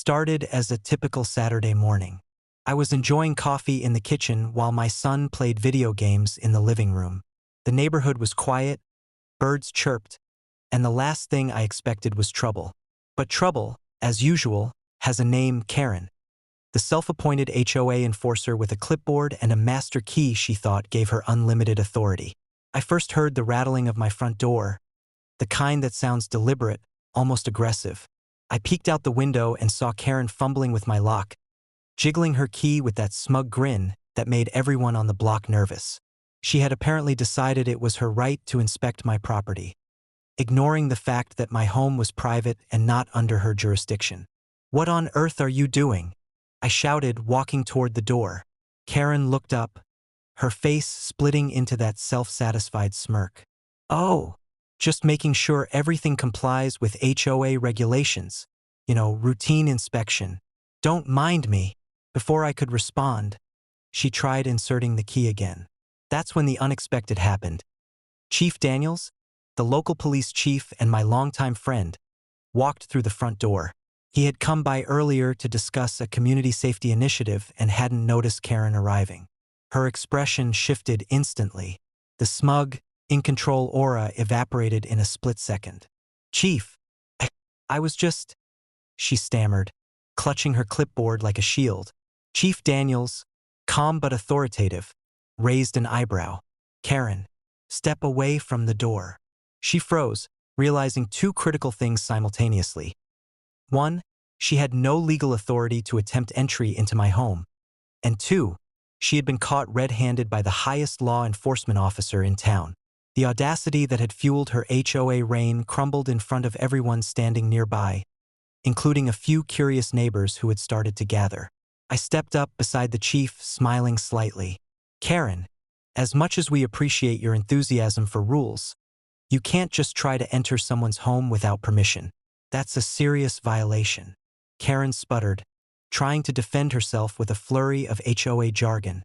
started as a typical Saturday morning. I was enjoying coffee in the kitchen while my son played video games in the living room. The neighborhood was quiet, birds chirped, and the last thing I expected was trouble. But trouble, as usual, has a name: Karen. The self-appointed HOA enforcer with a clipboard and a master key she thought gave her unlimited authority. I first heard the rattling of my front door, the kind that sounds deliberate, almost aggressive. I peeked out the window and saw Karen fumbling with my lock, jiggling her key with that smug grin that made everyone on the block nervous. She had apparently decided it was her right to inspect my property, ignoring the fact that my home was private and not under her jurisdiction. "What on earth are you doing?" I shouted, walking toward the door. Karen looked up, her face splitting into that self-satisfied smirk. "Oh, just making sure everything complies with HOA regulations. Routine inspection. Don't mind me." Before I could respond, she tried inserting the key again. That's when the unexpected happened. Chief Daniels, the local police chief and my longtime friend, walked through the front door. He had come by earlier to discuss a community safety initiative and hadn't noticed Karen arriving. Her expression shifted instantly. The smug, in-control aura evaporated in a split second. "Chief, I was just—" she stammered, clutching her clipboard like a shield. Chief Daniels, calm but authoritative, raised an eyebrow. "Karen, step away from the door." She froze, realizing two critical things simultaneously. One, she had no legal authority to attempt entry into my home. And two, she had been caught red-handed by the highest law enforcement officer in town. The audacity that had fueled her HOA reign crumbled in front of everyone standing nearby, including a few curious neighbors who had started to gather. I stepped up beside the chief, smiling slightly. "Karen, as much as we appreciate your enthusiasm for rules, you can't just try to enter someone's home without permission. That's a serious violation." Karen sputtered, trying to defend herself with a flurry of HOA jargon.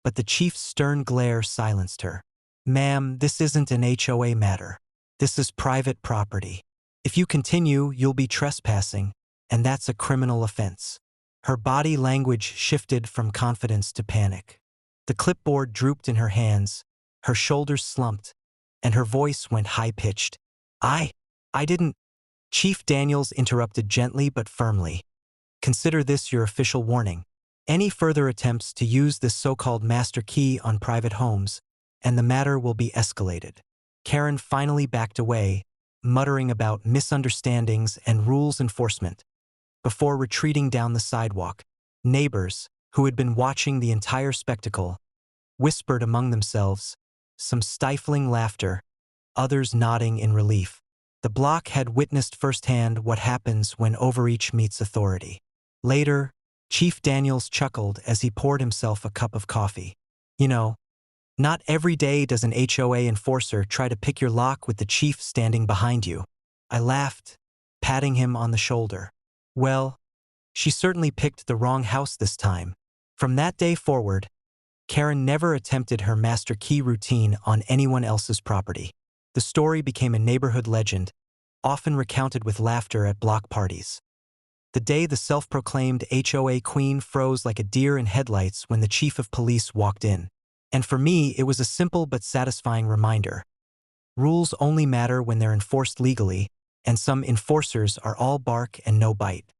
But the chief's stern glare silenced her. "Ma'am, this isn't an HOA matter. This is private property. If you continue, you'll be trespassing, and that's a criminal offense." Her body language shifted from confidence to panic. The clipboard drooped in her hands, her shoulders slumped, and her voice went high-pitched. I didn't—" Chief Daniels interrupted gently but firmly. "Consider this your official warning. Any further attempts to use this so-called master key on private homes, and the matter will be escalated." Karen finally backed away, muttering about misunderstandings and rules enforcement, before retreating down the sidewalk. Neighbors, who had been watching the entire spectacle, whispered among themselves, some stifling laughter, others nodding in relief. The block had witnessed firsthand what happens when overreach meets authority. Later, Chief Daniels chuckled as he poured himself a cup of coffee. Not every day does an HOA enforcer try to pick your lock with the chief standing behind you." I laughed, patting him on the shoulder. "Well, she certainly picked the wrong house this time." From that day forward, Karen never attempted her master key routine on anyone else's property. The story became a neighborhood legend, often recounted with laughter at block parties. The day the self-proclaimed HOA queen froze like a deer in headlights when the chief of police walked in. And for me, it was a simple but satisfying reminder. Rules only matter when they're enforced legally, and some enforcers are all bark and no bite.